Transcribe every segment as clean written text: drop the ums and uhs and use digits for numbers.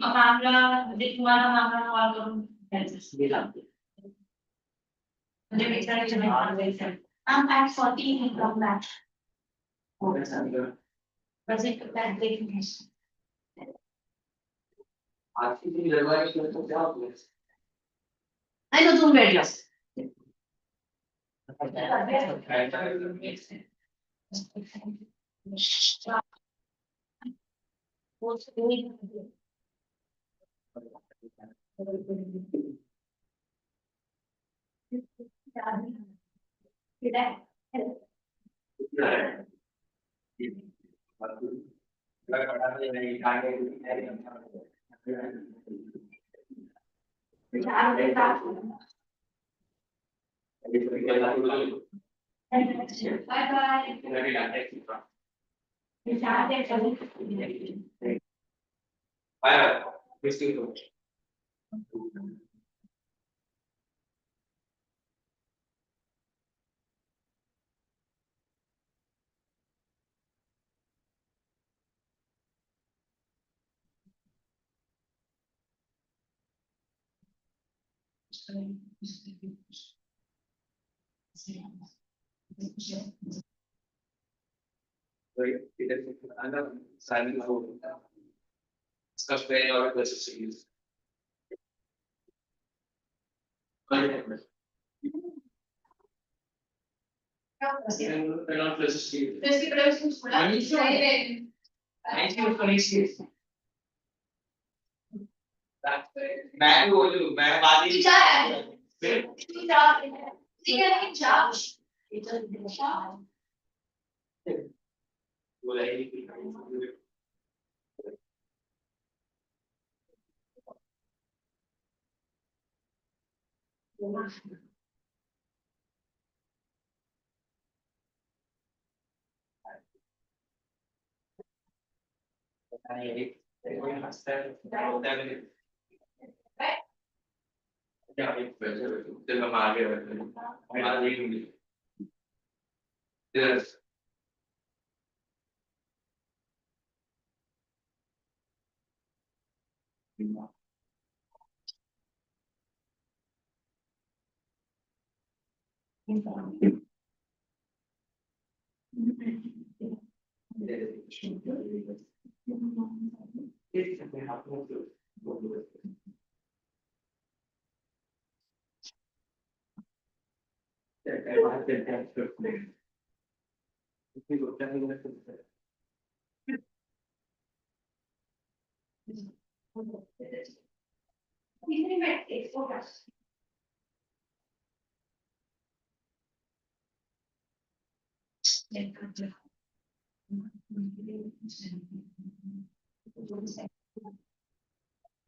Amanda, तुम्हारा मामला call करूँ मुझे बेचारे चले I'm at 14 and come back. बस एक बैग देखने आज की दिन रविवार की तो क्या हो गया नहीं तो तुम बैठ जाओ मैं बोलूं मैं बात ही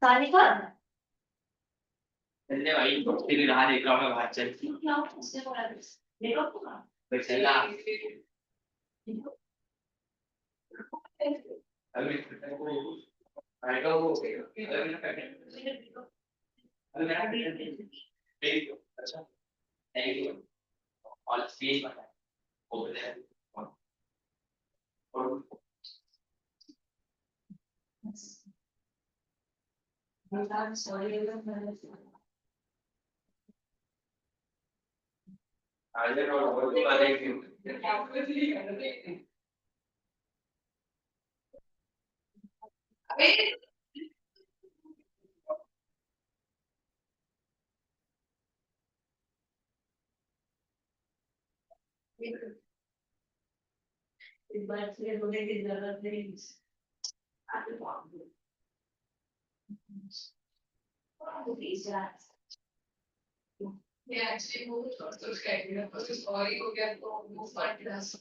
सानिका चलने भाई तेरी राह देख रहा हूँ मैं बाहर चल क्या उससे बोला देखो तो चला अभी आएगा वो अच्छा thank you all space over there और I'm sorry I don't know what you are doing इस बार से होने की जरूरत नहीं Yeah, actually moved to Australia because it's already go get move for class.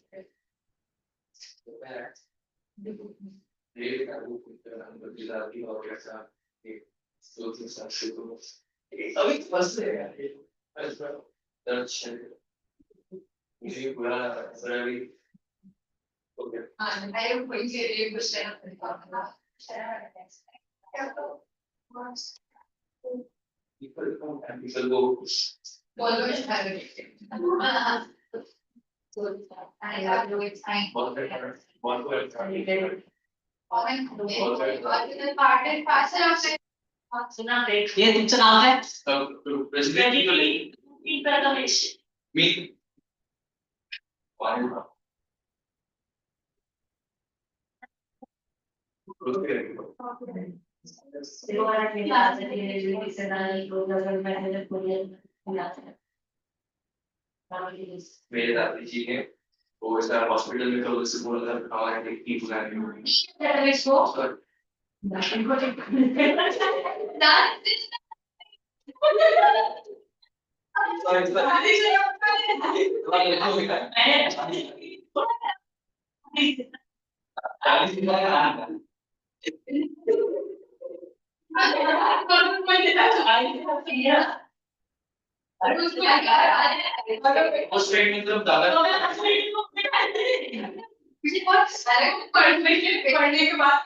अभी फंस गए यार ये पूरा Ravi okay I am going to read the share people come and people go always have it so I have to explain what सुना ये तुमचं नाव काय मी मेरे दादी जी ने वो ऐसा हॉस्पिटल में तो उससे बोला था हमारे की बुलाने पढ़ने के बाद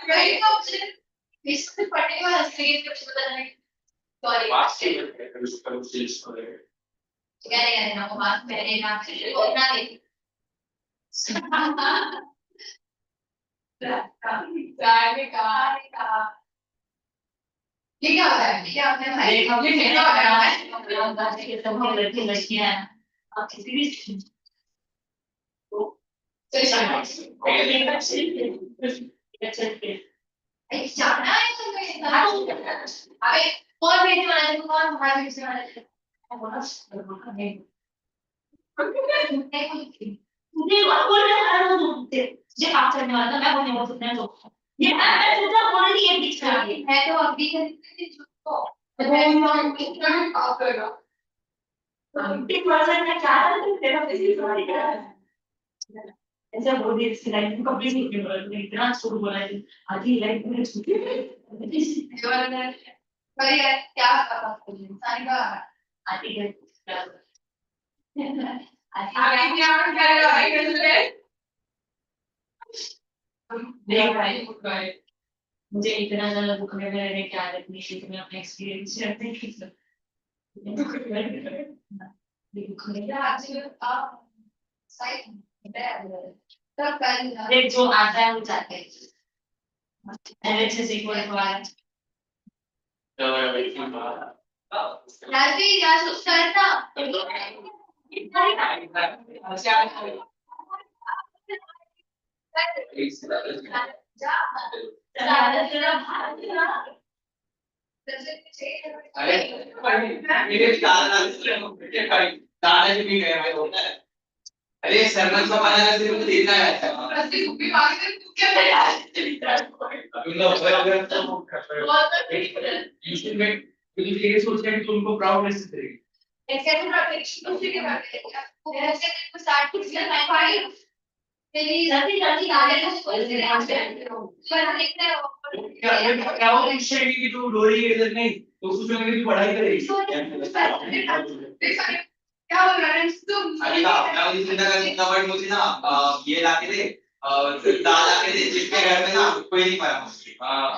क्या होता है क्या होता है जाना है अबे कौन भेजने वाला है कौन हमारा भेजने वाला है मुझे बोल रहा है जे बात करने वाला था मैं बोलने वाला था तो ये मैं सोचा बोल रही है बीच में मैं तो अभी तो मैं बात करेगा एक वर्जन में क्या है तेरा ऐसा बोल दिया इसकी लाइफ में कंप्लीट नहीं किया इतना शुरू बोला है आधी लाइफ में छूटी पर यार क्या पता इंसान का आधी है आगे क्या करेगा आगे नहीं भाई मुझे इतना ज्यादा दुख लग रहा है क्या अपनी क्षेत्र में अपने एक्सपीरियंस शेयर नहीं कर सकते दुख लग रहा है आज आप साइड तब देख जो आता है वो जाते हैं LHS equal to are Rajvi या करना दादाजी भी गए भाई होता है अरे सरमन को माना करते मुझे देखना है रस्सी भी मांग दे तू क्या है यार अभी ना अगर तो यू शुड मेक क्योंकि ये सोच रहे हैं कि तुमको प्राउड मैसेज करेगी ऐसे भी प्रोटेक्शन दूसरे के बारे में वो ऐसे को स्टार्ट कुछ करना है तेरी जल्दी आ जाए तो पर देखते हैं क्या वो इच्छा है कि तू डोरी इधर नहीं तो उसमें लगे तू पढ़ाई करेगी क्या बोल रहा है तुम अभी ना मैं उस दिन का कवर मुझे ना ये लाके दे दाल लाके दे जिसके घर में ना कोई नहीं पाया हां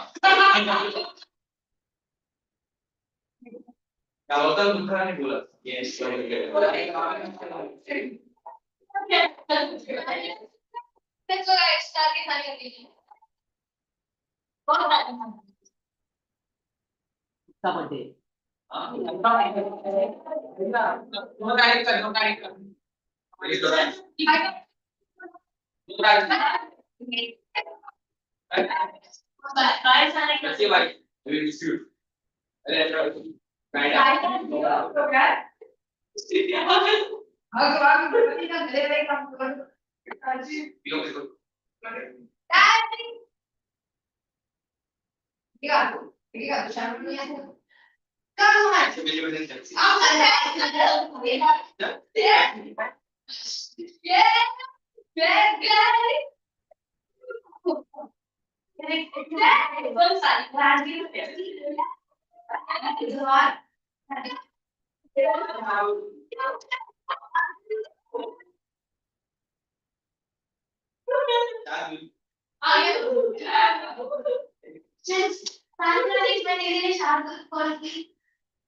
क्या होता है दूसरा नहीं बोला yes That's what I started having. What about Sabate? No director.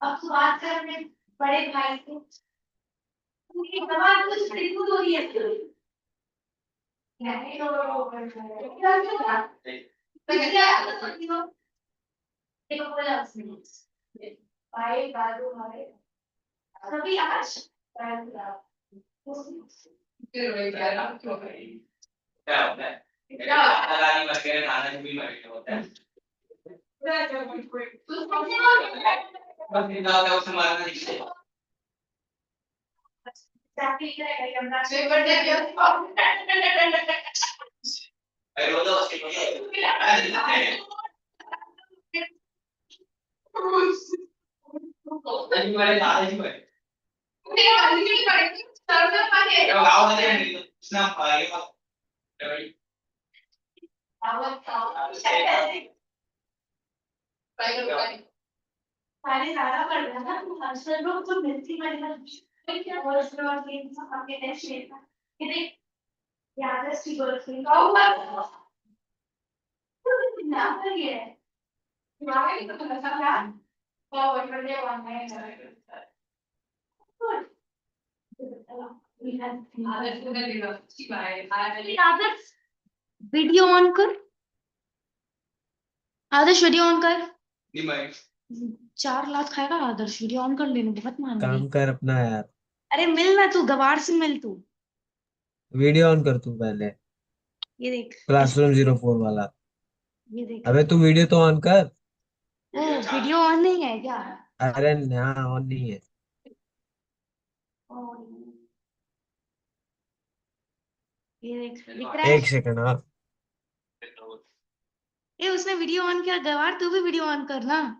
अब तो बात कर अपने बड़े भाई से कुछ दिक्कत हो रही है देखो बोला उसने भाई बाबू हमारे सभी आज फिर वही कह रहा हूँ क्यों भाई क्या होता है क्या रानी मर गए नाना जी भी मर गए होता है बस इतना होता है उसे मारना नहीं चाहिए अरे वो तो दादाजी मरे दादाजी मरे गाँव में नहीं उसने ये सारे ज्यादा पढ़ रहा ना अक्सर लोग तो मिलती वाली और उसके बाद ये आपके टेस्ट लेता कि देख याद है सी गर्लफ्रेंड का हुआ ना पर ये दिमाग में तो लगा था और बड़े वन है आदर्श वीडियो ऑन कर आदर्श वीडियो ऑन कर नहीं भाई 4 लाख खाएगा आदर्श वीडियो ऑन कर लेने बहुत मांग काम कर अपना यार। अरे मिल ना तू गवार से मिल तू वीडियो ऑन कर तू पहले। ये देख क्लासरूम 04 वाला। ये देख अबे तू वीडियो तो ऑन कर। ओ वीडियो ऑन नहीं है क्या अरे यहाँ ऑन नहीं है। ये देख दिख रहा है एक सेकंड। हाँ ए उसने वीडियो ऑन किया गवार तू भी वीडियो ऑन कर ना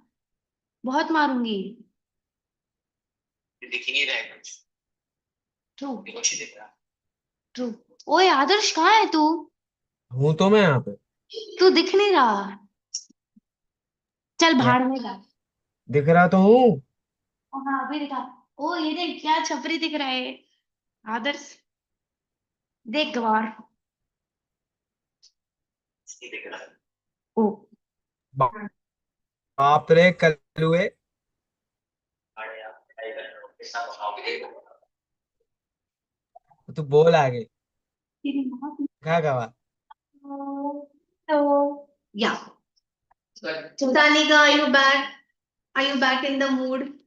बहुत मारूंगी दिख ही नहीं रहा है कुछ ट्रू कुछ दिख रहा ट्रू ओए आदर्श कहाँ है तू हूँ तो मैं यहाँ पे। तू दिख नहीं रहा चल क्या भाड़ में जा दिख रहा तो हूँ। हाँ अभी दिखा ओ ये देख क्या छपरी दिख रहा है आदर्श देख गवार नहीं दिख रहा ओ बाप रे कलुए। अरे यार ऐसा बताओगे तू बोल आगे। तेरी माँ क्या गवा। तो या Tanika, are you back? Are you back in the mood?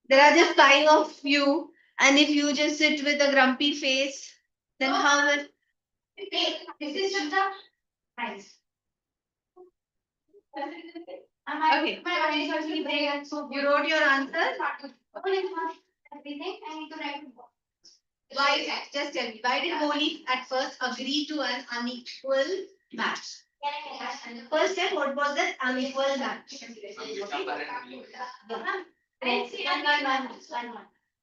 There are just 5 of you, and if you just sit with a grumpy face, then how will? This is just the nice. Okay. So you wrote your answer. Everything I need to write. Why? Just tell me. Why did Moli at first agree to an unequal match? First step, what was that unequal match? One.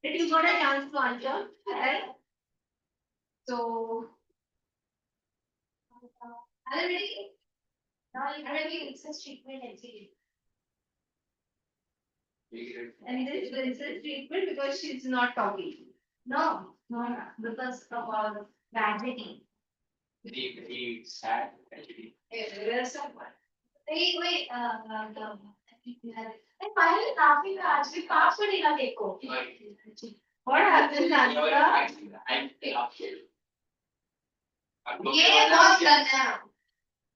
Did you got a chance to answer? Right? So, are you ready? Now you have to incest treatment and see. And this is incest treatment because she's not talking. No, because of our tragedy. very sad actually Wait, and finally laughing actually pass पड़ेगा देखो. What happened, Anika? ये बहुत करना है.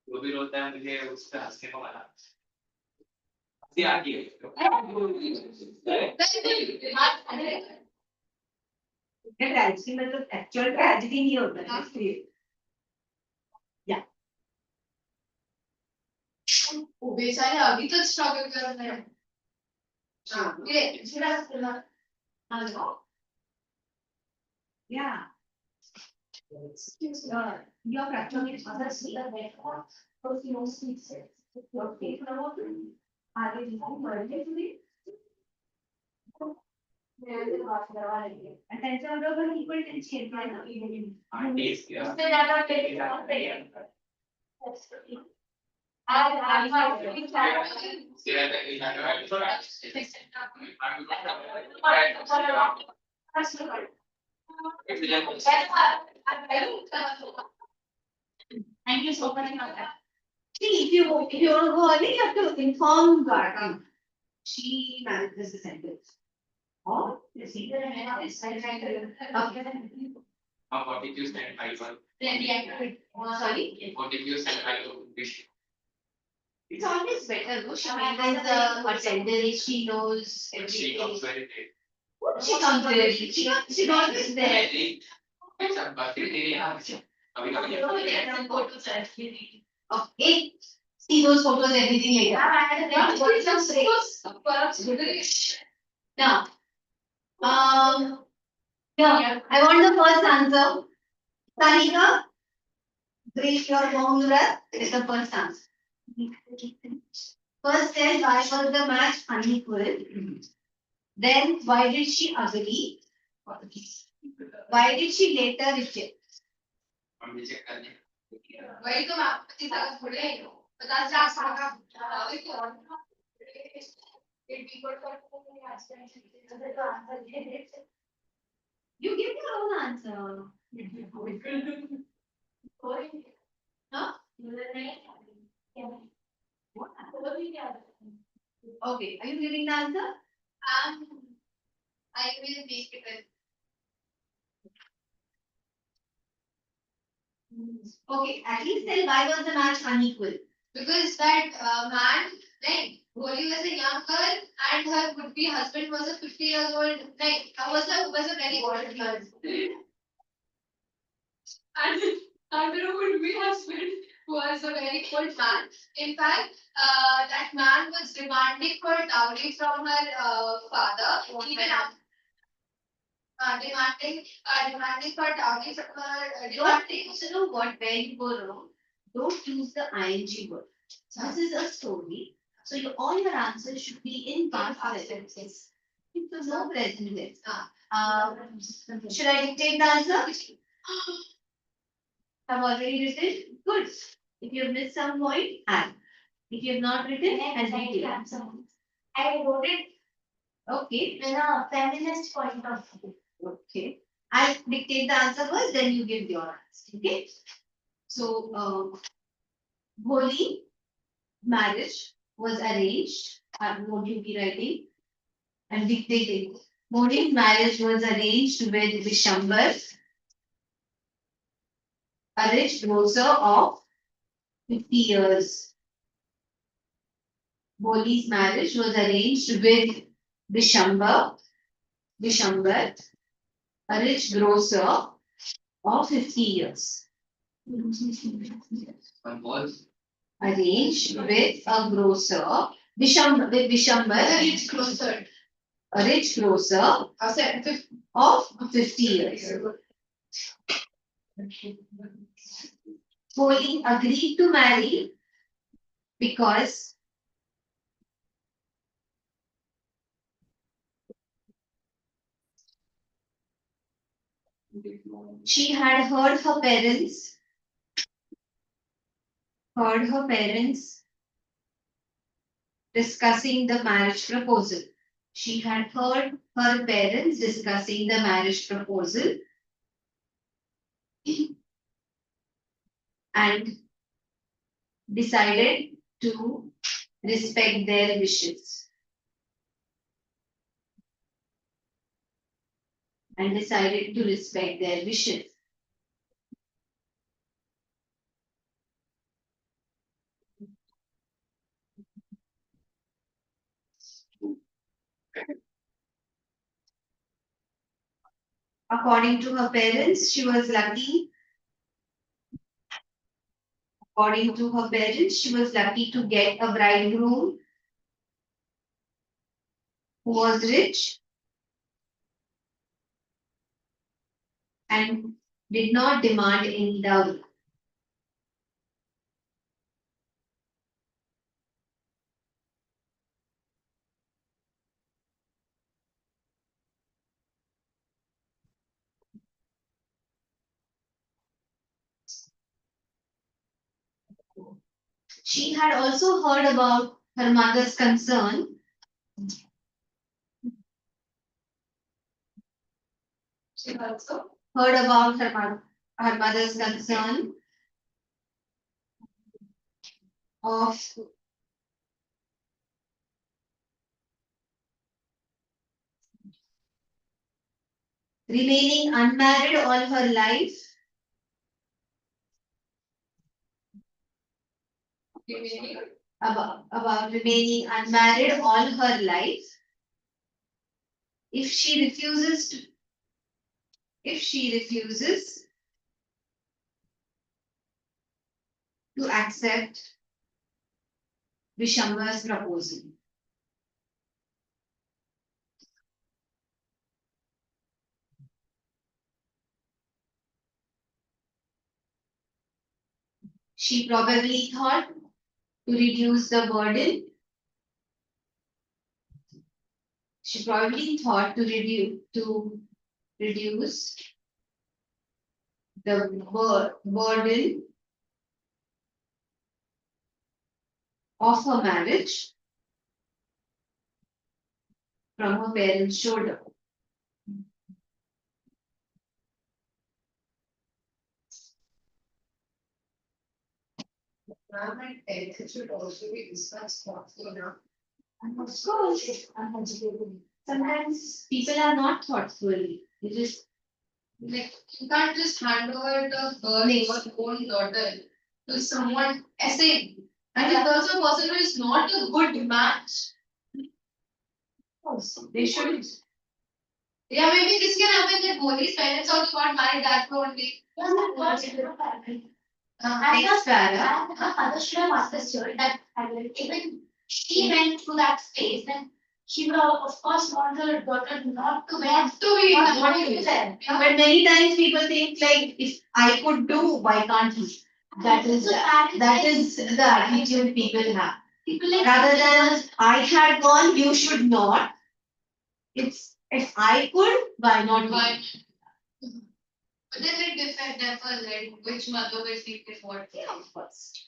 वो भी रोता है मुझे उसका हंसने को मना हंसी आती है ट्रेजेडी मतलब एक्चुअल ट्रेजेडी नहीं होता है इसलिए या वो बेचारे अभी तक स्ट्रगल कर रहे हैं हाँ ये जरा हेलो या your fracture is other speaker therefore because you know speaks okay आगे बढ़ने के लिए attention over equal tension है ना इससे ज्यादा tension Thank you so much. See, if you want to go early, you have to inform Gargi. She manages the sentence. Or the senior and this side. What if you stand high one? Sorry? What if you stand high one? It's always better, no? She maintains the attendance, she knows She comes everything. very late. She comes very late. She's always there. Some bucket area. अभी Okay. See those photos, everything later. Now, here, I want the first answer. Tanika, break your bone breath is the first answer. First said, why was the match unequal? Then, why did she agree? Why did she later reject? हम check करने वही तो मैं आपकी तरफ बोले 50 साल का वही तो You give your own answer. Huh? What? Okay, are you giving the answer? I will make it. Okay, at least tell why was the match unequal? Because that man, like, Goli was a young girl and her would-be husband was a 50 years old, like, was a very old girl. And her would-be husband was a very old man. In fact, that man was demanding for dowry from her father, even after demanding for dowry from her. So know what, where you go wrong, don't use the ing word. This is a story. So all your answers should be in past sentences. No present tense. Should I dictate the answer? Have already written? Good. If you have missed some point, add. If you have not written, and dictate. I wrote it. Okay. In a feminist point of view. Okay. I'll dictate the answer first, then you give your answer. Okay. So, Holi marriage was arranged. What you be writing? I'm dictating. Holi's marriage was arranged with Vishambar, a rich grocer of 50 years. Holi's marriage was arranged with Vishambar, a rich grocer of 50 years. one was Arranged with a grocer, Vishambar, a rich grocer of 50 years. Holi agreed to marry because she had heard her parents discussing the marriage proposal. She had heard her parents discussing the marriage proposal and decided to respect their wishes. According to her parents, she was lucky. According to her parents, she was lucky to get a bridegroom who was rich and did not demand any dowry. She had also heard about her mother's concern. She also heard about her mother's concern of remaining unmarried all her life. About remaining unmarried all her life. If she refuses to accept Vishambar's proposal. She probably thought to reduce the burden. She probably thought to reduce the burden of her marriage from her parents' shoulder. Environment health should also be discussed thoughtfully enough. And of course, sometimes people are not thoughtful. They just Like you can't just hand over the girl, your own daughter, to someone essay. And if also a person who is not a good match. they shouldn't. Yeah, maybe this can happen that Modi's parents also got married that only. Next para. Her mother should have understood that even she went through that phase, then she would have, of course, want her daughter not to be not to be there. But many times people think like if I could do, why can't he? That is the attitude people have. People like Rather than I had gone, you should not. It's if I could, why not? Why? But then it differs like which mother will think it what. Of course.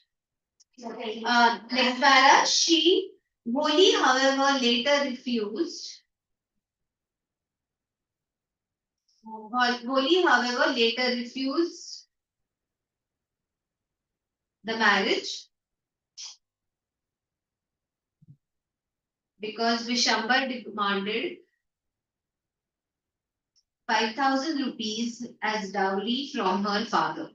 Next para, she Woli, however, later refused. Woli, however, later refused the marriage because Vishambar demanded 5,000 rupees as dowry from her father.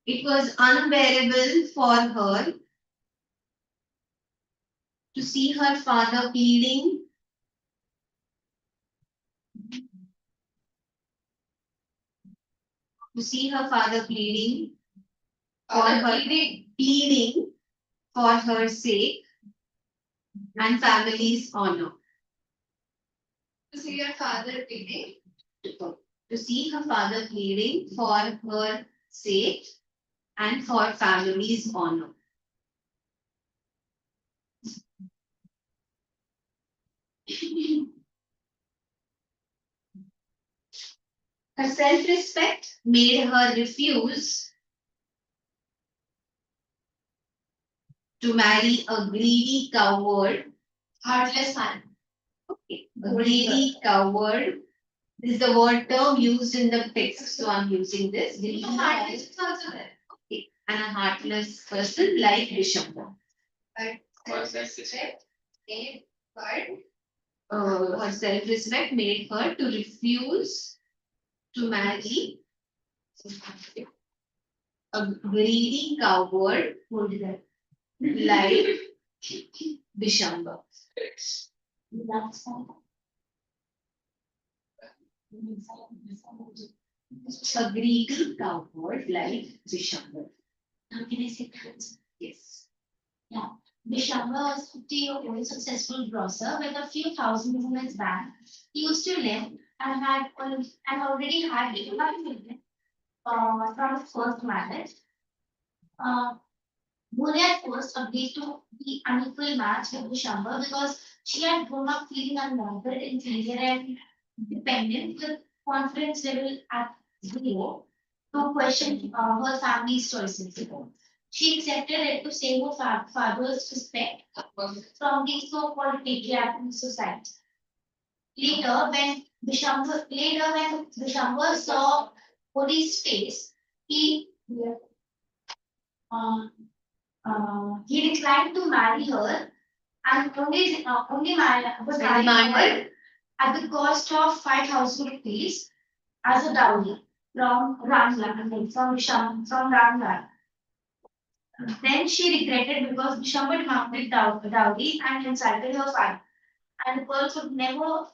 It was unbearable for her to see her father pleading pleading for her sake and family's honor. To see your father pleading. To see her father pleading for her sake and for family's honor. Her self-respect made her refuse to marry a greedy coward. Heartless man. Okay. A greedy coward. This is the word term used in the text, so I'm using this. Greedy Heartless is also there. okay. And a heartless person like Vishambar. What's that? Her self-respect made her to refuse to marry a greedy coward like Vishambar. A greedy coward like Vishambar. Now can I say that? Yes. Vishambar was 50-year-old successful grocer with a few thousand in his bank. He used to live and already had children from his first marriage. Bhulia first agreed to the unequal match with Vishambar because she had grown up feeling unwanted, inferior, and dependent with confidence level at zero to question her family's choices. She accepted it to save her father's respect from the so-called patriarchal society. Later, when Later when Vishamba saw Holi's face, he uh, he declined to marry her and only was marrying her at the cost of 5,000 rupees as a dowry from Ramla, from Ramla. Then she regretted because Vishamba demanded dowry and insulted her father. And the girl could never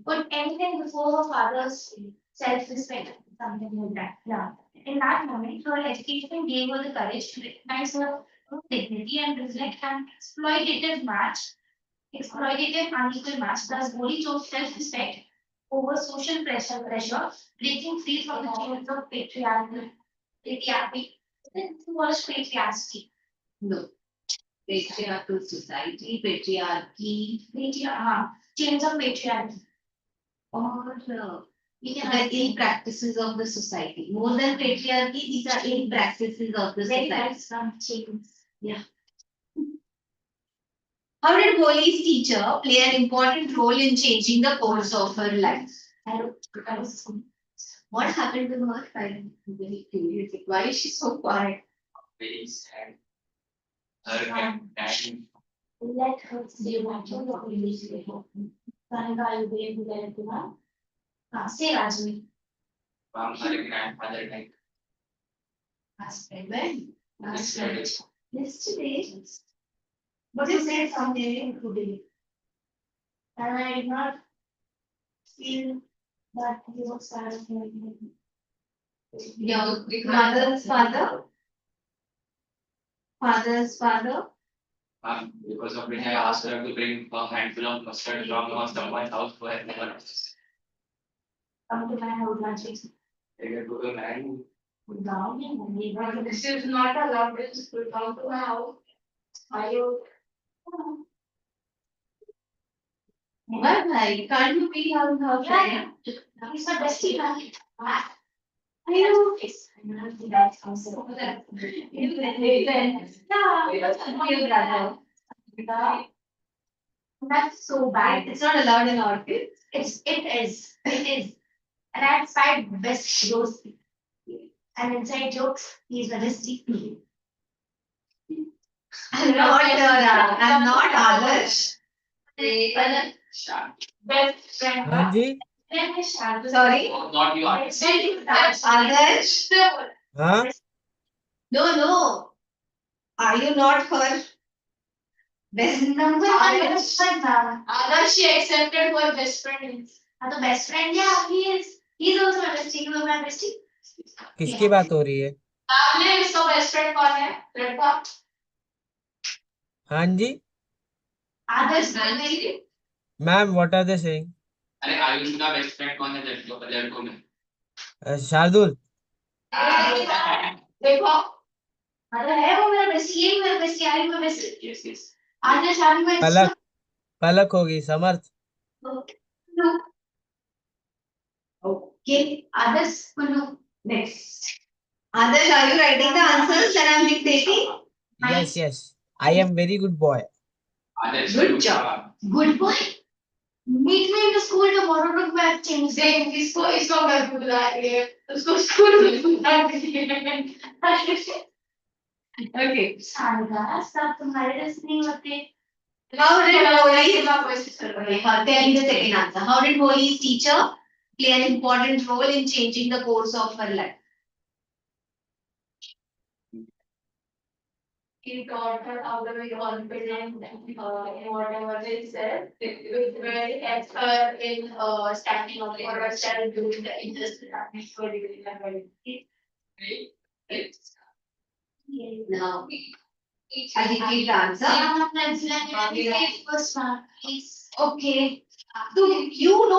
put anything before her father's self-respect, something like that. Yeah. In that moment, her education gave her the courage to recognize her own dignity and reflect an exploitative unequal match. Thus, Boli chose self-respect over social pressure, breaking free from the chains of patriarchy. It was patriarchy. No. Patriarchal society, patriarchy, Chains of patriarchy. or You the can eight practices of the society. More than patriarchy, these are eight practices of the very society. nice from chains. How did Holi's teacher play an important role in changing the course of her life? What happened to her? I'm very curious. Why is she so quiet? Very sad. Her dad. Let her say what you need to do. Saranga, you be able to get it now. Say Rajmi. Her grandfather died. When? Yesterday. Yesterday. But you said something today. And I did not feel that he was sad. Your mother's father? Father's father? Because of which I asked her to bring a handful of mustard from someone's house for her. Come to my house, Take her to the man. down and we were. This is not allowed in school. Come to my house. Are you? Why, bhai? Can't you be her friend? He's my bestie, man. I know. That's so bad. It's not allowed in orchids. It is. And outside best jokes. And inside jokes, he's a bestie. I'm not Adarsh. Best friend. हाँ जी Sorry? Not you. Adarsh? हाँ No. Are you not her best number? Adarsh, she accepted her best friend. The best friend, yeah, he is. He's also my bestie. He was my bestie. किसकी बात हो रही है आपने इसका best friend कौन है लड़का हाँ जी Others, ma'am what are they saying अरे आयुष का बेस्ट फ्रेंड कौन है लड़कों में? शार्दुल देखो अगर है वो मेरा bestie, ये मेरा bestie, आई मेरा bestie. Yes, yes. आदर्श शादी में पलक पलक होगी समर्थ Okay. Adarsh, next. Adarsh, are you writing the answers that I'm dictating? Yes yes I am very good boy Others Good job. Good boy. meet me in the school tomorrow to match change. देख इसको घर पे बुला रही है उसको school में बुला रही है Okay. शारदा सब तुम्हारे रस नहीं होते. How did Holi's Okay. tell me the second answer? How did Holi's teacher play an important role in changing the course of her life? He taught her how to be confident in whatever they said, which really helps her in standing up for herself during the interest during Now, I repeat the answer. First one, please. Okay. So you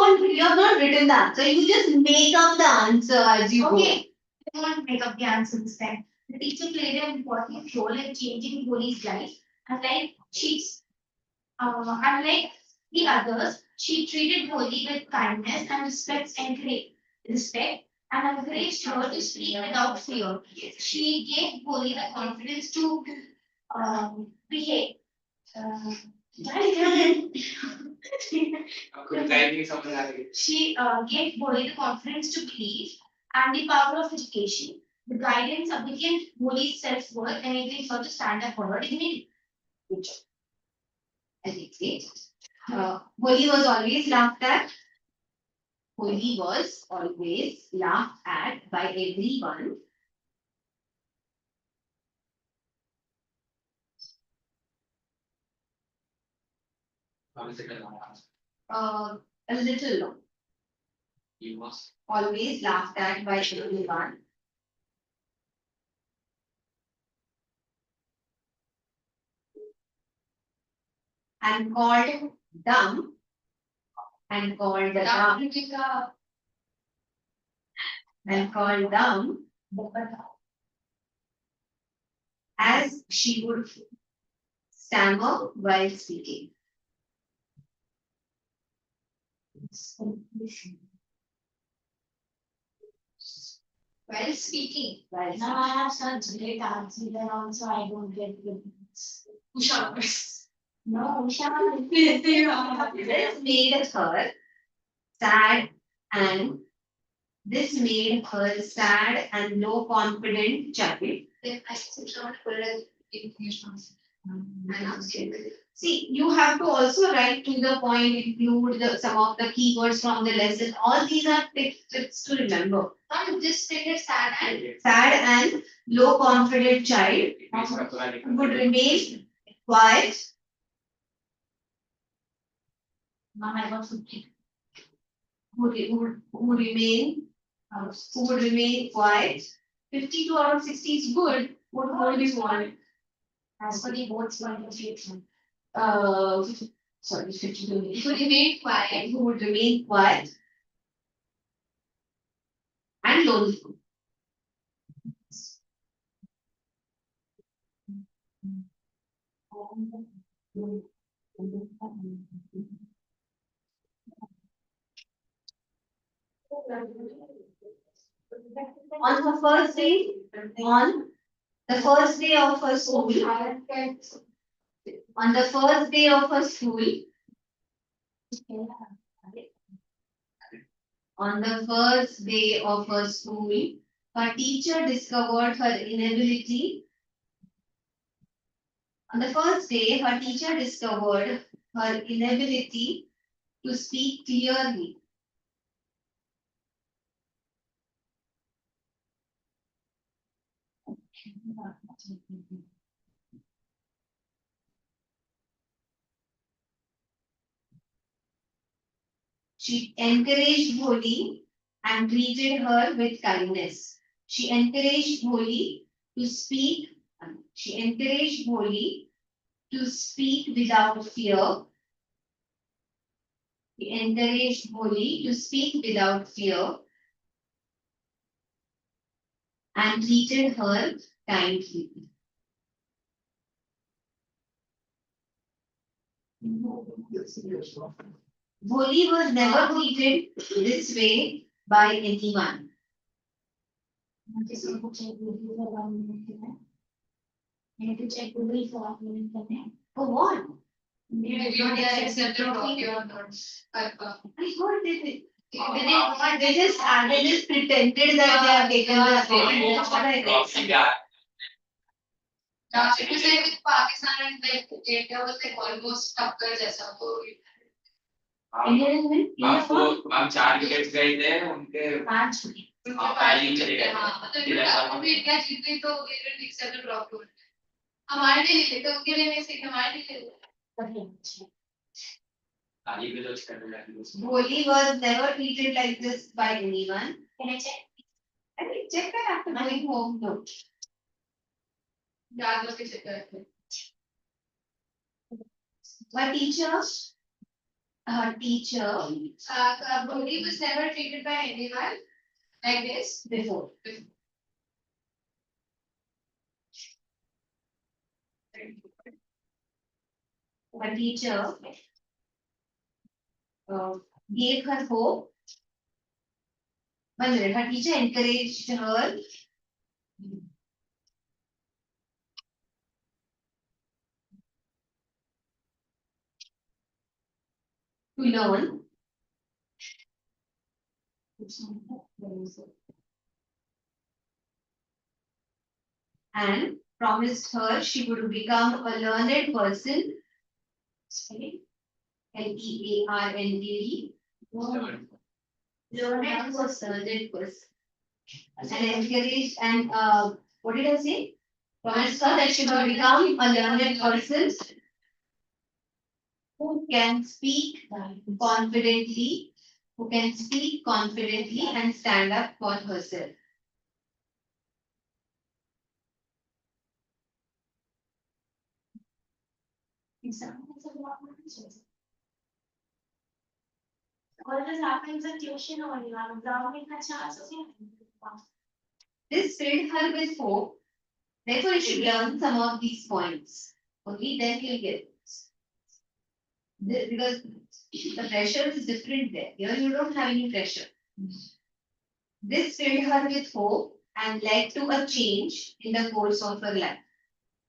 have not written the answer. You just make up the answer as you go. Okay. I won't make up the answer this time. The teacher played an important role in changing Holi's life. Unlike the others, she treated Holi with kindness and respect and encouraged her to speak without fear. She gave Holi the confidence to behave. आपको guide नहीं समझ आ रही She gave Bholi the confidence to believe and the power of education. The guidance awakened Bholi's self-worth, enabling her to stand up for her dignity. Good job. I think great. Holi was always laughed at. Holi was always laughed at by everyone. कौन से करना A little long. you must Always laughed at by everyone. And called dumb. And called dumb. And called dumb. As she would stammer while speaking. While speaking. While Now I have such great answers and also I don't get good ones. Usha. No, Usha. This made her sad and this made her sad and low confident child. Then I should not put it in See, you have to also write to the point, include some of the keywords from the lesson. All these are tips to remember. Not just stated sad and Sad and low confident child would remain quiet. Mom, I got 50. Who would remain quiet. 52 out of 60 is good. What more do you want? As for the board's point of view. Sorry, 52. who remained quiet. Who would remain quiet and lonely. On the first day, on the first day of her school, on the first day of her school, on the first day of her school, her teacher discovered her inability. On the first day, her teacher discovered her inability to speak clearly. She encouraged Bholi and treated her with kindness. She encouraged Bholi to speak. She encouraged Bholi to speak without fear. She encouraged Bholi to speak without fear and treated her kindly. Bholi was never treated this way by anyone. I just want to check with you for 1 minute. I need to check Google for 1 minute. For what? You don't accept the copy or not. I thought they just pretended that they have taken the statement. That's what I read. Now, if you say with Pakistan and like India was like almost टक्कर जैसा तो Indian में हम 4 wicket गए थे उनके 5 minutes. पहले चले गए हाँ मतलब हम इंडिया जीत गई तो we will accept the drop to हमारे लिए नहीं लेते उनके लिए नहीं सीख हमारे लिए लेते ताली पे तो करने लगी Bholi was never treated like this by anyone. Can I check? I will check that after going home. No. याद रख के चेक करते Her teacher, Bholi was never treated by anyone like this before. Her teacher gave her hope. One minute, her teacher encouraged her. to learn. And promised her she would become a learned person. Spelling Learned. Learned person. And encouraged and what did I say? Promised her that she will become a learned person who can speak confidently, and stand up for herself. All this happens in tuition only, exam में इतना chances नहीं. This filled her with hope. Therefore, you should learn some of these points. Only then you'll get this. Because the pressure is different there. Here you don't have any pressure. This filled her with hope and led to a change in the course of her life.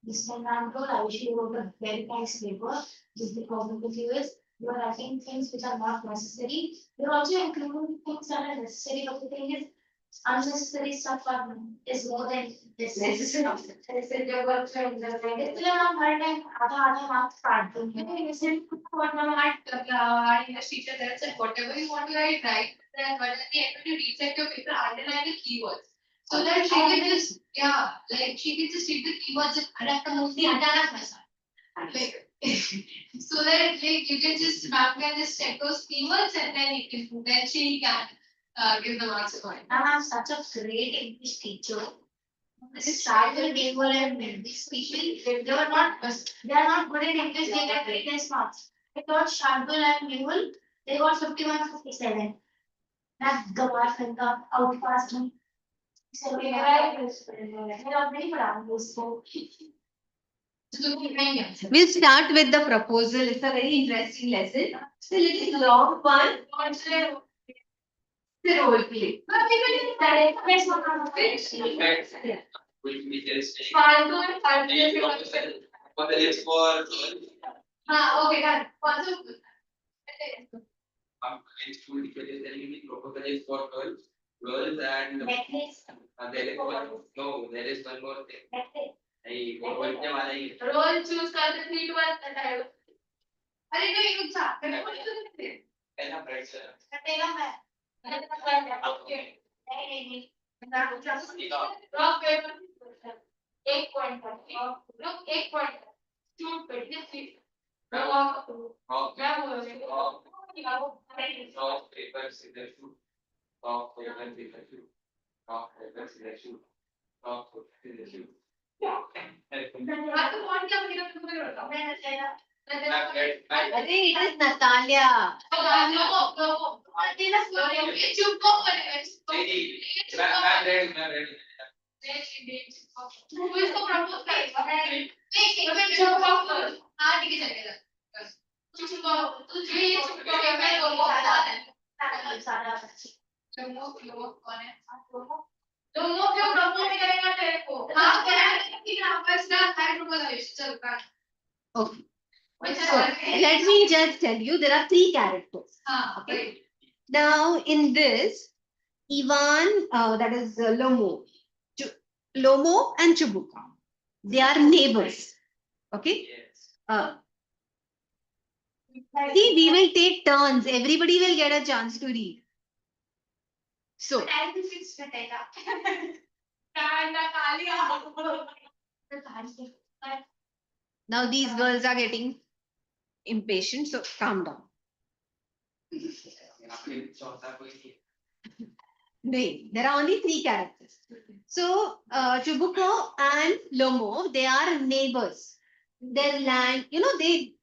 This time around, I wish you wrote a very nice paper. Just the problem with you is you are writing things which are not necessary. You're also including things that are necessary, but the thing is, unnecessary stuff is more than this necessary. इसलिए हम हर time आधा marks काट देंगे. इसलिए What our English teacher there said, whatever you want to write, write. Then but at the end when you reset your paper, underline the keywords. So that she can just, like she can just read the keywords and after mostly like so that like you can just back and just check those keywords and then she can give the marks accordingly. And I'm such a great English teacher. This tribal people and these people, they are not good in English, they get very less marks. I taught Shardul and Mehul, they got 51, 57. That Gawar Finka outclassed me. So we are very proud of this book. We'll start with the proposal. It's a very interesting lesson. It's a little long one. The role play. We can say. Okay, But it's for done. in school teacher is telling me proposal is for girls and Necklace. there is one there is one more thing. Necklace. I बोलने वाला ही है. Role choose करते 3 to 1 अरे नहीं रुक जा मैंने बोला तो नहीं पहला ब्राइट सर. कटेगा मैं. ओके नहीं. रॉक पेपर 1 पॉइंट रुक 1 पॉइंट शूट पे प्लीज रॉक क्या बोल रहे हो Rock paper scissors shoot. Rock paper scissors shoot. Rock paper scissors shoot. Rock paper scissors shoot. आप तो कौन क्या मेरा तुमको बताओ मैंने तेरा. अरे it is Natalia. चुप I'm ready. तू इसको प्रपोज कर नहीं चुप हाँ ठीक है चलेगा चुप तुझे ये चुप मैं बोलूँ सारा लोगों कौन है लोगों क्यों प्रपोज करेगा तेरे को हाँ करेगा कि ना बस ना हाई प्रपोज चल कर Okay. So let me just tell you, there are 3 characters. हाँ Okay. Now in this, Ivan, that is Lomo, Lomo and Chubuka, they are neighbors. Okay. Yes. See, we will take turns. Everybody will get a chance to read. So, now these girls are getting impatient, so calm down. There are only 3 characters. So, Chubuko and Lomo, they are neighbors. Their land, they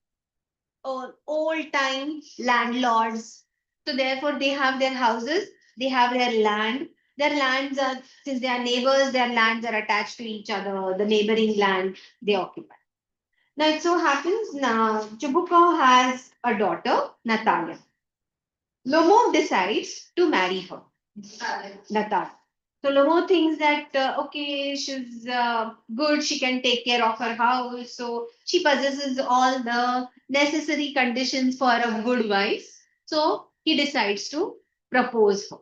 old time landlords. So therefore, they have their houses, they have their land. Their lands are, since they are neighbors, their lands are attached to each other. The neighboring land they occupy. Now it so happens now Chubuko has a daughter, Natalia. Lomo decides to marry her, Natalia. So Lomo thinks that okay, she's good, she can take care of her house, so she possesses all the necessary conditions for a good wife. So he decides to propose her.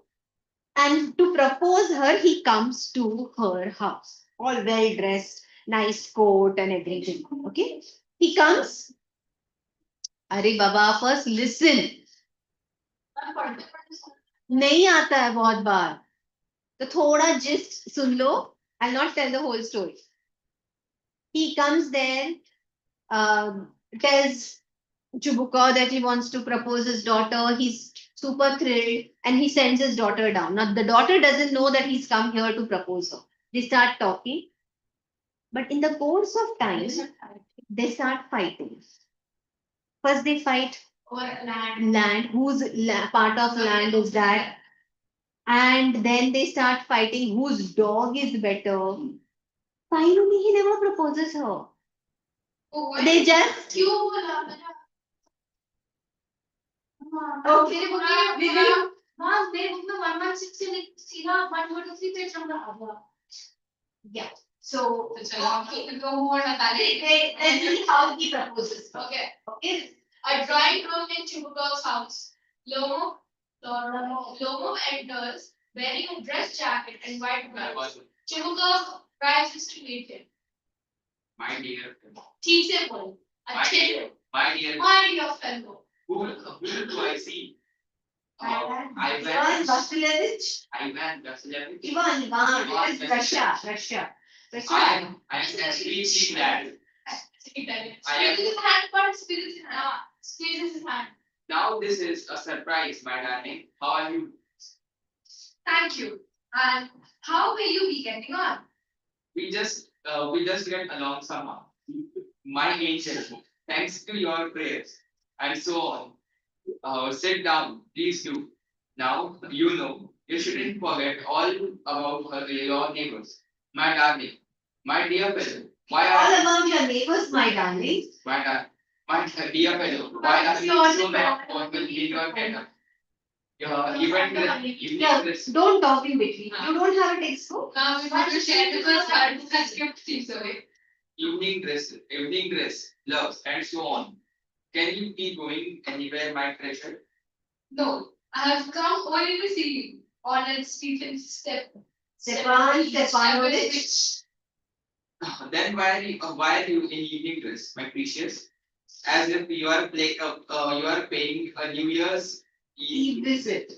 And to propose her, he comes to her house, all well dressed, nice coat and everything. Okay. He comes. अरे बाबा, first listen. नहीं आता है बहुत बार, तो थोड़ा gist soon low. I'll not tell the whole story. He comes there, tells Chubuka that he wants to propose his daughter. He's super thrilled and he sends his daughter down. Now, the daughter doesn't know that he's come here to propose her. They start talking, but in the course of time, they start fighting. First, they fight Or land. land, whose part of land is that, and then they start fighting whose dog is better. Finally, he never proposes her. Oh, They just क्यों बोला मैंने? Okay, मेरे book we में will- हाँ मेरे book में 116 से सीधा 123 पेज नंबर आ गया. yeah. So, Okay, go more Natalie. let's see how he proposes. Okay. Okay. A drawing room in Chubuka's house. Lomo enters wearing a dress jacket and white gloves. Chibuka rises to meet him. My dear, ठीक से बोल. अच्छे से. my dear, My dear fellow. who do I see? Ivan Ivan Vasilevich. Vasilevich. Ivan. It's Russia. I Russia. am extremely glad. Squeeze his hand, but squeeze his hand. Squeeze his hand. Now this is a surprise, my darling. How are you? Thank you. And how will you be getting on? We just get along somehow. My angel, thanks to your prayers and so on. Sit down, please do. Now you know you shouldn't forget all about your neighbors. My darling, my dear fellow, why All are about your neighbors, my darling. my dear fellow, why are you so mad what will be your better? Even No, this don't talk in between. You don't have a textbook? Now we want to share because our book has kept things away. evening dress, gloves, and so on. Can you be going anywhere, my treasure? No, I have come only to see you. Honored Stephen Stepan Stepanovich. Then why are you in evening dress, my precious? As if you are paying a New Year's Eve visit.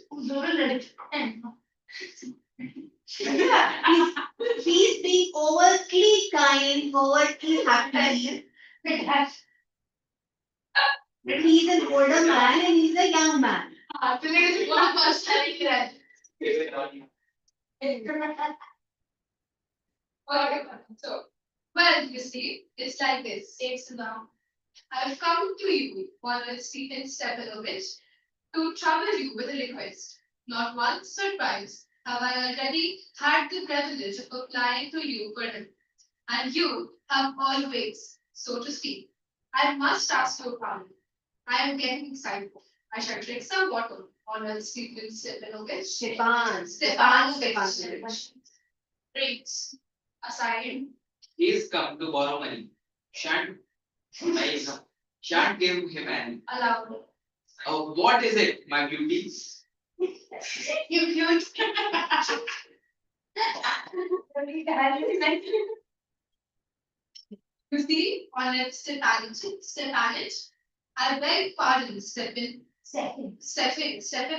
Yeah, he's being overtly kind, overtly happy. That he's an older man and he's a young man. So, well, you see, it's like this. It's now. I have come to you, Honored Stephen Stepanovich, to trouble you with a request. Not once or twice have I already had the privilege of applying to you for it, and you have always, so to speak. I must ask your pardon. I am getting excited. I shall drink some water, Honored Stephen Stepanovich. Stepan Stepanovich. Drinks. Aside. He's come to borrow money. Shan't give him any. Allowed. What is it, my beauty? You cute. You see, Honored Stepanovich, I beg pardon, Stefan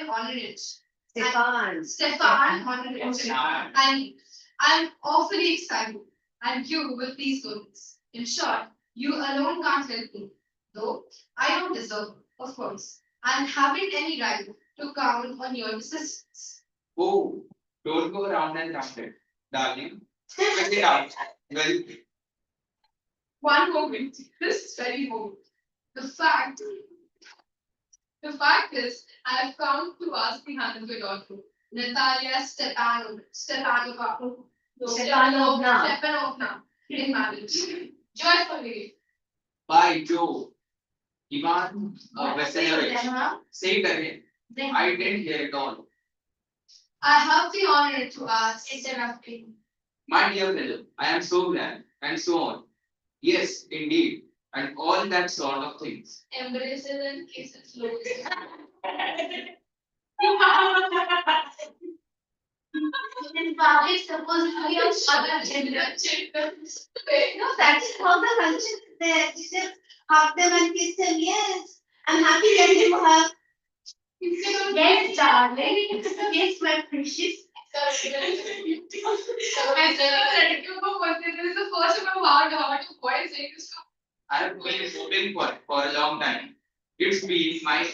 Honorovich. Stefan Honorovich. I'm awfully excited, and you will please do this. In short, you alone can't help me, though I don't deserve, of course, and haven't any right to count on your assistance. Oh, don't go round and round it, darling. Check it out. Well, One moment, this very moment. The fact is, I have come to ask the hand of your daughter, Natalia Stepanovna, in marriage. Joyfully. by Joe, Ivan Vasilevich. Say it again. I didn't hear it all. I have the honor to ask. Interrupting. My dear fellow, I am so glad, and so on. Yes, indeed. and all that sort of things. Embraces and kisses slowly. And Baba is supposed to be of other gender. No, that is how the culture is there. You just hug them and kiss them. Yes, I'm happy that you have. Yes, darling. Yes, my precious. I have been hoping for a long time. It's been my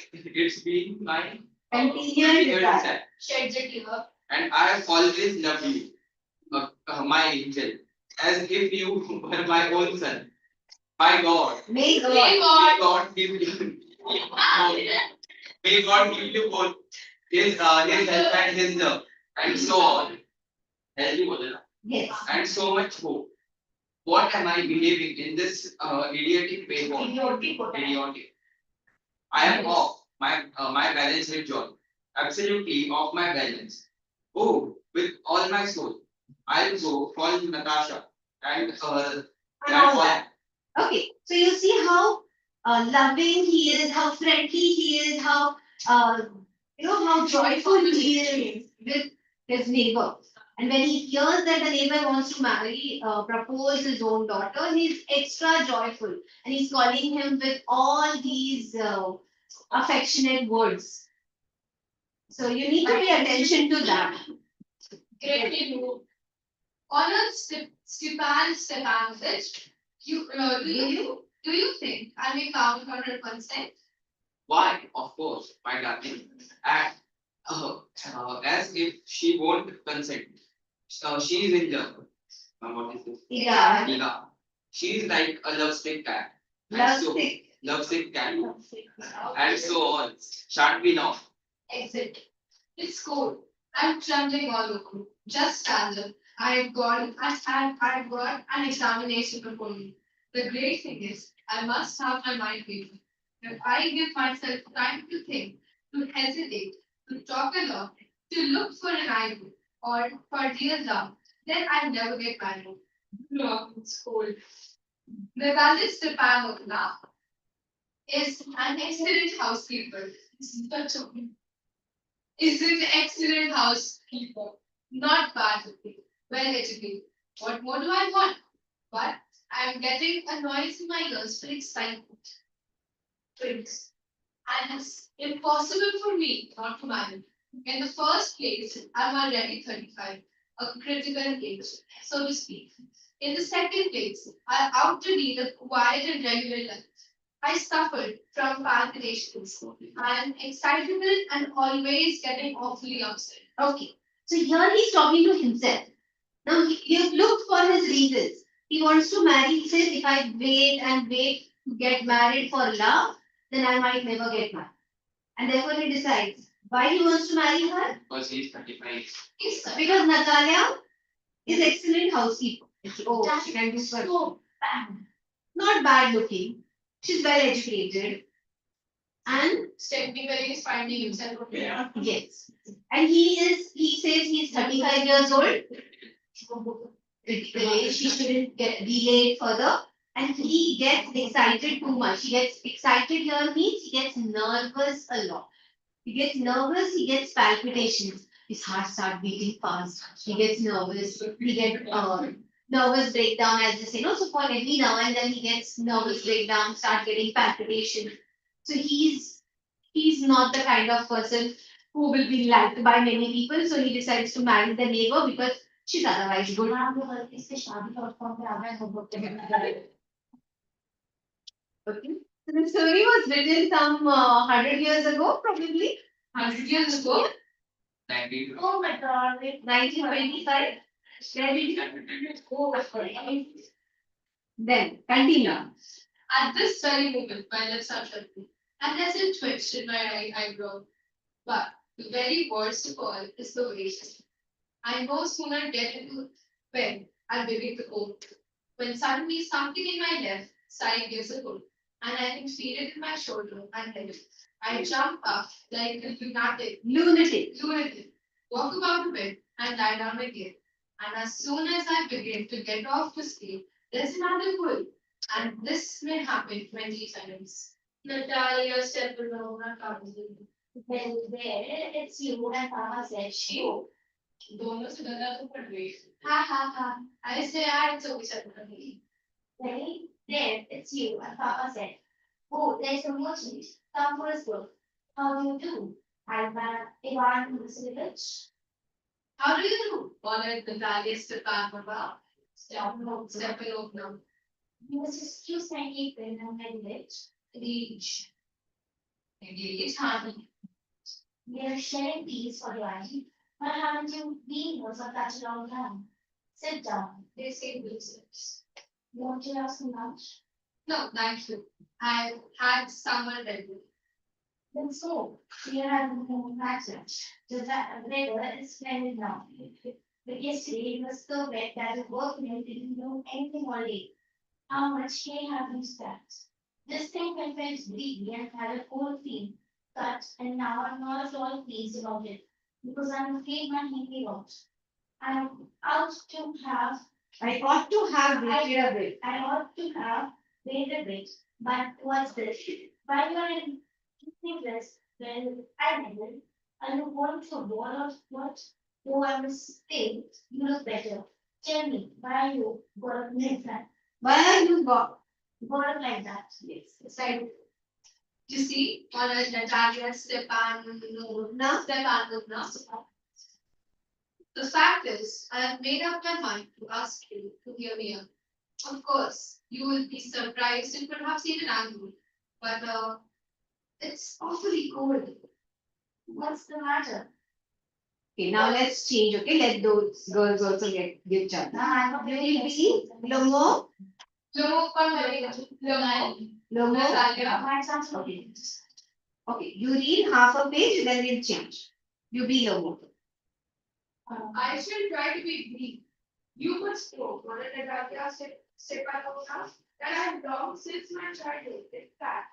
Continued desire. desire. And I have always loved you, my angel, as if you were my own son. My God, May God. may God give you, may God give you both his help and his love, and so on. Healthy बोले ना? Yes. And so much hope. What am I believing in this idiotic paper? Idiotic. I am off my balance with joy. Absolutely off my balance. Oh, with all my soul. I'll go call Natasha and And all that. Okay, so you see how loving he is, how friendly he is, how how joyful he is with his neighbor. And when he hears that the neighbor wants to propose his own daughter, he's extra joyful, and he's calling him with all these affectionate words. So you need to pay attention to that. Great move. Honor Stepanovich, do you think I may count on her consent? why, of course, my darling. And as if she won't consent. She is in love. What is this? Yeah. Ila. She is like a lovesick cat. And Love so- sick. Lovesick cat. And so on. Shan't we now? Exit. It's cold. I'm trembling all over. Just stand up. I've got an examination before me. The great thing is, I must have my mind paper. If I give myself time to think, to hesitate, to talk a lot, to look for an idol or for real love, then I'll never get married. No, it's cold. Natalia Stepanovna is an excellent housekeeper. Such a is an excellent housekeeper, not bad looking, well educated. What more do I want? But I'm getting a noise in my ears for excitement. Drinks. And it's impossible for me not to marry. In the first place, I'm already 35, a critical age, so to speak. In the second place, I'm out to lead a quiet and regular life. I suffered from palpitations. I'm excitable and always getting awfully upset. Okay, so here he's talking to himself. Now you've looked for his reasons. He wants to marry. He says, if I wait and wait to get married for love, then I might never get married. And therefore he decides why he wants to marry her. Because he is 35. Because Natalia is excellent housekeeper. Oh, she can do so. So bad. Not bad looking. She's well educated. And Technically, is finding himself. yes. And he says he's 35 years old. Critically, she shouldn't be late further. And he gets excited too much. He gets excited here means he gets nervous a lot. He gets nervous, he gets palpitations. His heart starts beating fast. He gets nervous. He gets nervous breakdown, as they say. No, so for every now and then he gets nervous breakdown, start getting palpitations. So he's not the kind of person who will be liked by many people. So he decides to marry the neighbor because she's otherwise good. Okay. So the story was written some 100 years ago, probably 100 years ago, 19. Oh my God. 1925. Then continue. at this very moment, my lips are trembling, and there's a twitch in my right eyebrow. But the very worst of all is the wait. I no sooner get into bed and begin to cold, when suddenly something in my left side gives a pull, and I can feel it in my shoulder and head. I jump up like a lunatic, walk about the bed and lie down again. And as soon as I begin to get off to sleep, there's another pull. And this may happen 20 times. Natalia step below Natalia. Well, there it's you and Papa said you. दोनों से बड़ा तो पड़ गई. Ha ha ha. ऐसे यार तो भी चल रही. Well, there it's you and Papa said, oh, there's a merchant. Come for a stroll. How do you do? I'm Ivan Vasilievich. How do you do? Followed Natalia step back about. Step below now. You must excuse my apron and my village. Reach. Maybe it's hard. We are sharing peace for wine. But haven't you been here for such a long time? Sit down. They say visitors. Won't you have some lunch? No, thank you. I've had summer ready. Then so, we are having home passage. The weather is splendid now. But yesterday it was so wet that the workmen didn't do anything all day. How much hay happens that? This thing went deeply and had a cold feel. But and now I'm not at all pleased about it because I'm afraid my hay rot. I'm out to have I ought to have waited a bit. I ought to have waited a bit, but what's this? While you're in this, well, I never. Are you going for war or what? Oh, I must say, you look better. Tell me, why are you got up like that? Why are you got? Got up like that? Yes. It's like, you see, on a Natalia Stepan, Now, the fact is, I have made up my mind to ask you to hear me out. Of course, you will be surprised and perhaps even angry, but it's awfully cold. What's the matter? okay, now let's change. Okay, let those girls also give chance. I'm You will be Lomo, Lomo कौन बनेगा? Lomo. Natalia. My son's Okay. Okay, you read half a page, then we'll change. You be Lomo. I shall try to be brief. You must know, Mother Natalia Stepanova, that I have long since my childhood, in fact,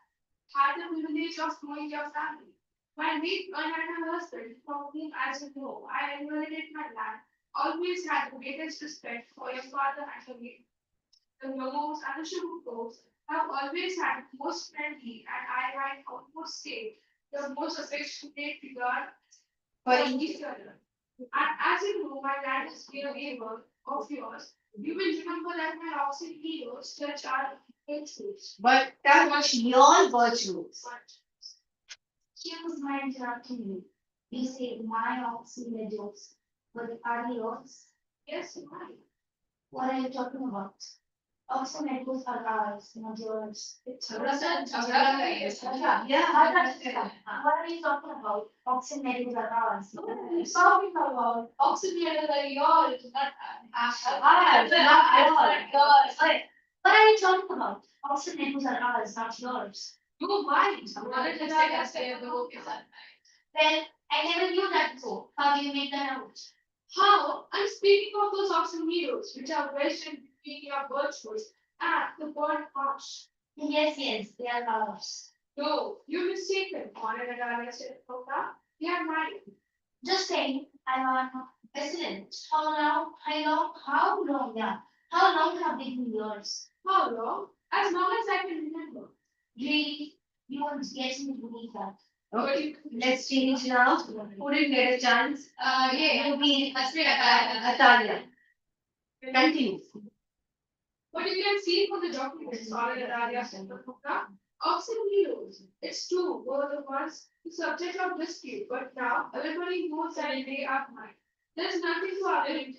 had the privilege of knowing your family. My late unmarried husband, from whom, as you know, I inherited my land, always had the greatest respect for your father and for me. The Nomos and the Shubukos have always had the most friendly and I might almost say the most affectionate regard For for each other. And as you know, my dad is a neighbor of yours. You will remember that my oxen heroes touch our virtues. But touch your virtues. Here's my interrupting you. You say my oxen are yours, but are they yours? Yes, mine. What are you talking about? Oxen meadows are ours, not yours. झगड़ा है. Yeah. What are you talking about? Oxen meadows are ours. Talking about oxen heroes are yours, not ours. Not yours. Sorry. What are you talking about? Oxen meadows are ours, not yours. You mine. Mother Natalia Stepanova is mine. Well, I never knew that before. How do you make that out? How? I'm speaking of those oxen heroes which are wedged in between your virtues and the burnt marsh. Yes, they are ours. No, you're mistaken, Mother Natalia Stepanova. They are mine. Just saying, I'm excellent. How long, yeah. How long have they been yours? How long? As long as I can remember. Really, you won't get me to believe that. Okay, let's change now. Who didn't get a chance? Yeah. You be Atalia. Atalia. Continue. But you can see from the documents, Mother Natalia Stepanova, oxen heroes. It's true, were the ones the subject of dispute, but now everybody knows that they are mine. There's nothing to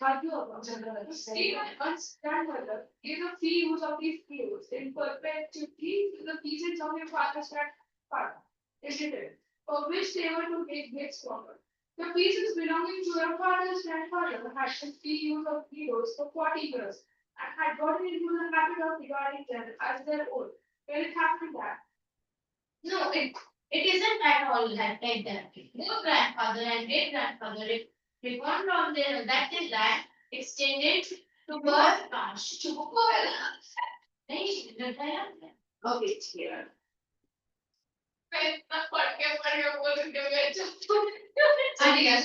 argue about. Steve and Hunt's grandmother gave a free use of these fields in perpetuity to the peasants of your father's grandfather, isn't it? For which they were to make gifts forward. The peasants belonging to your father's grandfather had the free use of heroes for 40 years and had gotten into the habit of regarding them as their own. When it happened that. No, it isn't at all like that. Your grandfather and great grandfather reformed on their that land extended to birth marsh to Okay, clear.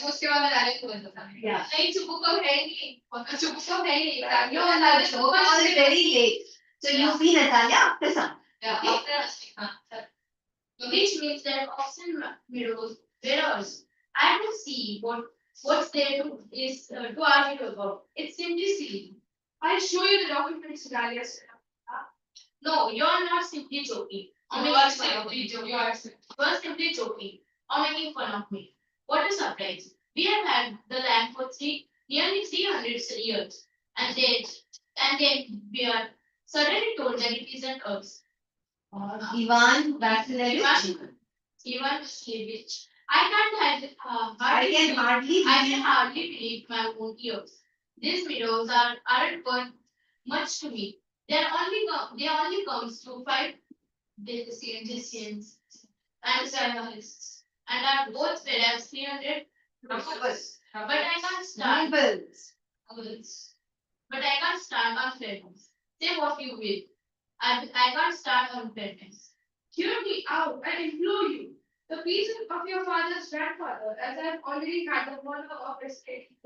उसके बाद मैं direct बोल देता हूँ Yeah. नहीं चुप कब है नहीं चुप कब है नहीं You are very late. So you be Natalia after some. Yeah, Okay. after asking, which means that oxen meadows were ours. I don't see what's there to is to argue about. It's simply silly. I'll show you the documents, Dahlia said. No, you're not simply joking. You are simply joking. You are simply joking or making fun of me. What a surprise! We have had the land for nearly 300 years, and then we are suddenly told that it isn't ours. Ivan Vasilevich. Ivan Vasilevich. I I can hardly I believe. can hardly believe my own ears. These meadows aren't worth much to me. They only comes to 5 decisions and journalists and are both fed as 300 numbers. But I can't stand numbers. But I can't stand unfairness. Say what you will. I can't stand unfairness. Hear me out, I implore you. The piece of your father's grandfather, as I've already had the honor of estating,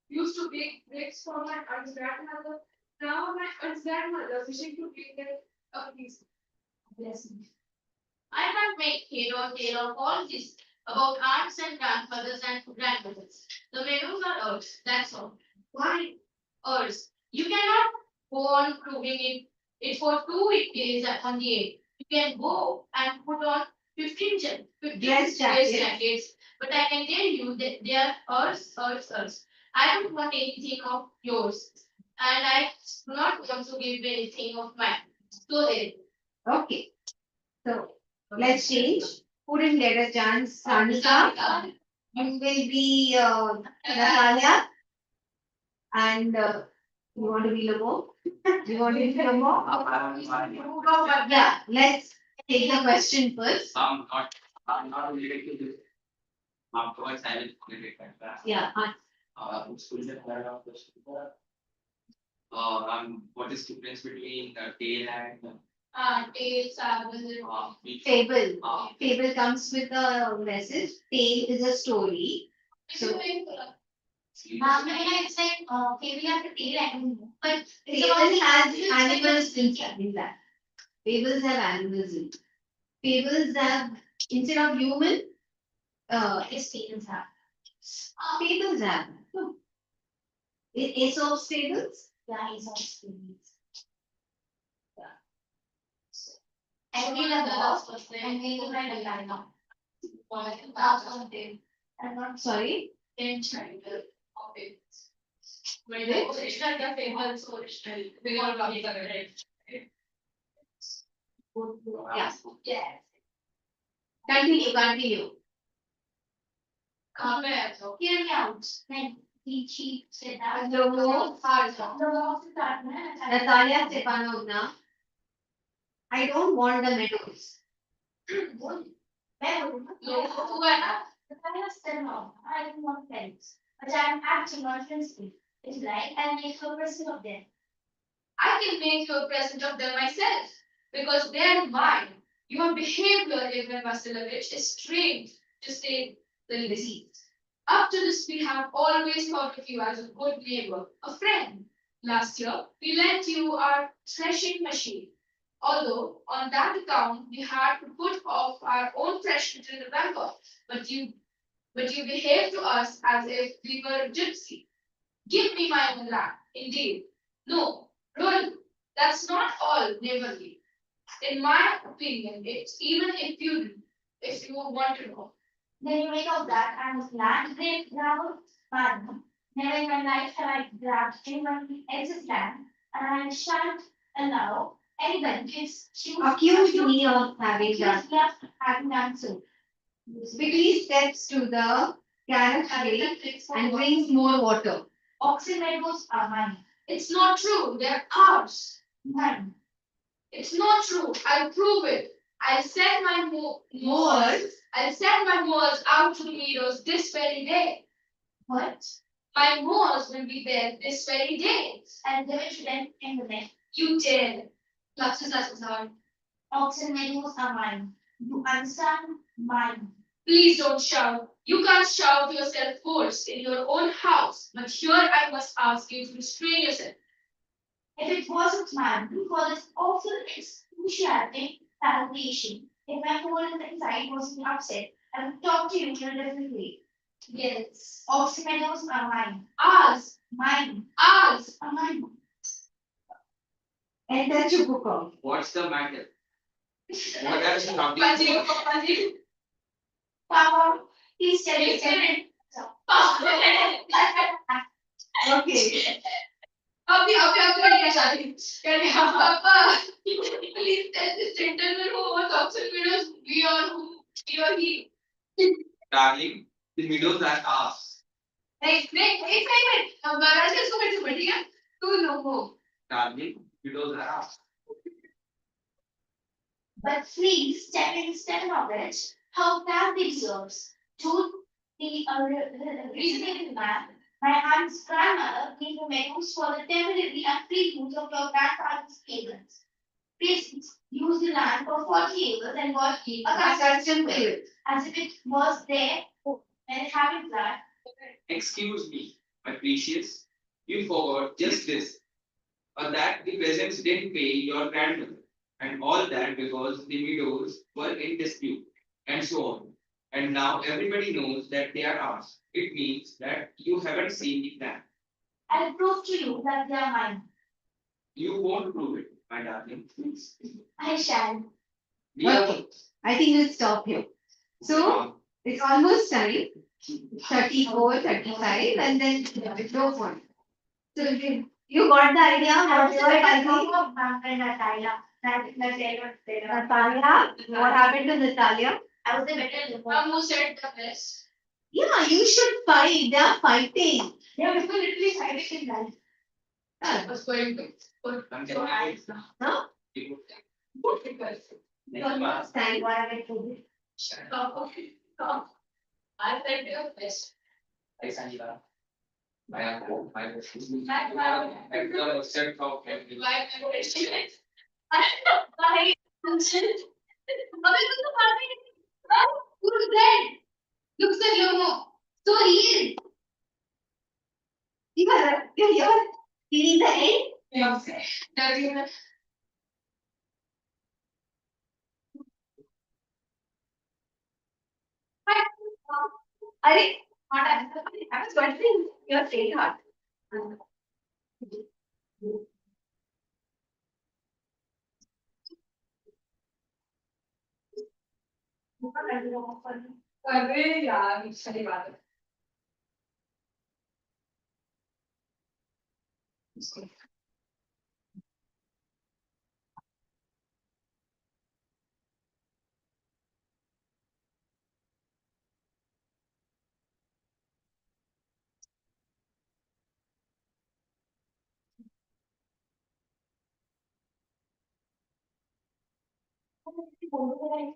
used to bake bricks for my aunt's grandmother. Now my aunt's grandmother wishing to bring them a piece. Blessing. I can't make head or tail of all this about aunts and grandfathers and grandmothers. The meadows are ours, that's all. Why? Ours. You cannot go on proving it for 2 days on the egg. You can go and put on 15 Dress jackets, but I can tell you that they are ours. I don't want anything of yours, and I do not want to give anything of mine. So there. Okay. So let's change. Who didn't get a chance? Sanika. You will be Natalia. And you want to be Lobo? You want to be Lobo? Yeah, let's take the question first. I'm not related to this. Afterwards, I will complete that. Yeah. School is part of the school. What is the difference between tail and Tail, beak? Fable. Fable comes with a message. Tale is a story. So It's like, okay, we have the tail, I don't know. But it's Fable about has animals in that. Fables have animals in. Fables have, instead of human, his tails have. fables have. Aesop's fables. Yeah, he's on screens. And we love the last person, and we look like a guy now. That's one thing. And not Sorry. in triangle of it. When the original, the famous original, we all got it correct. Yeah. Yes. Continue. Compare. hear me out. Then she said that. Lobo. The walk is that, Natalia Stepanovna. I don't want the meadows. Where would No, who are not? the fellow said no, I don't want friends. But I'm acting on principle. It's like I make a person of them. I can make you a present of them myself because they are mine. Your behavior, Ivan Vasilovich, is strange, to say the least. Up to this, we have always thought of you as a good neighbor, a friend. Last year, we lent you our threshing machine. Although, on that account, we had to put off our own threshing till November, but you behaved to us as if we were a gypsy. Give me my own land, indeed. No, really, that's not all neighborly. In my opinion, it's even if you want to know. Then you make of that and land grave gravel pardon. Never in my life have I grabbed anyone else's land, and I shan't allow anybody to Accuse me of having done. having done so. Quickly steps to the carrot tree and brings more water. Oxen meadows are mine. It's not true, they're ours. Mine. It's not true, I'll prove it. I'll send my mowers out to the meadows this very day. What? My mowers will be there this very day. And give it to them in the neck. You dare. That's hard. Oxen meadows are mine. You understand? Mine. Please don't shout. You can't shout yourself hoarse in your own house, but here I must ask you to restrain yourself. If it wasn't manual for this awful excruciating salvation, if my whole inside wasn't upset, I would talk to you in a different way. Yes. Oxymeadows are mine. Ours. Mine. Ours. Are mine. And that's your book off. What's the matter? What else is not Panji. Papa, please tell me. Okay. अभी क्या शादी करें हम पापा please tell this gentleman who was toxic widows we or he Darling, the meadows are ours. एक minute महाराज इसको फिर से बढ़िया तू लोगो Darling, meadows are ours. But please, step of it, how that deserves. Don't be a reasonable man. My aunt's grandmother gave the meadows for the temporary and free use of your grandfather's acres. Please use the land for 40 acres and God gave a custom to it, as if it was there when it happened that. Excuse me, my precious. You forgot just this. Or that the peasants didn't pay your grandmother. And all that because the meadows were in dispute. And so on. And now everybody knows that they are ours. It means that you haven't seen the plan. I'll prove to you that they are mine. You won't prove it, my darling. Please. I shall. We are- Okay. I think we'll stop here. So it's almost time. 34, 35, and then no more. So you got the idea? What's your idea? Natalia, what happened to Natalia? I was a better liver. हम वो said the best Yeah, you should fight. They are fighting. Yeah, people literally fighting in life. was going to I'm telling you. Huh? You- Almost time. What I told you. I said the best Hey, Sanjita. My uncle, my my upset of everything. my question why अबे तू तो बात ही नहीं who's dead looks at Lomo so real You're feeling the end? yes I was wondering your saying heart. अरे यार सही बात है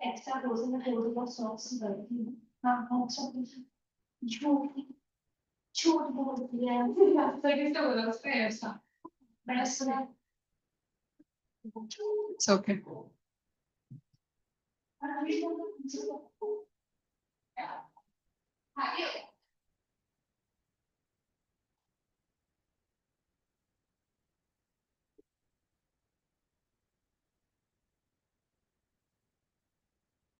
Extra dosing of table sauce करती हूँ हाँ अच्छा झूठ बोलती है सही से बोला उसने ऐसा बस it's okay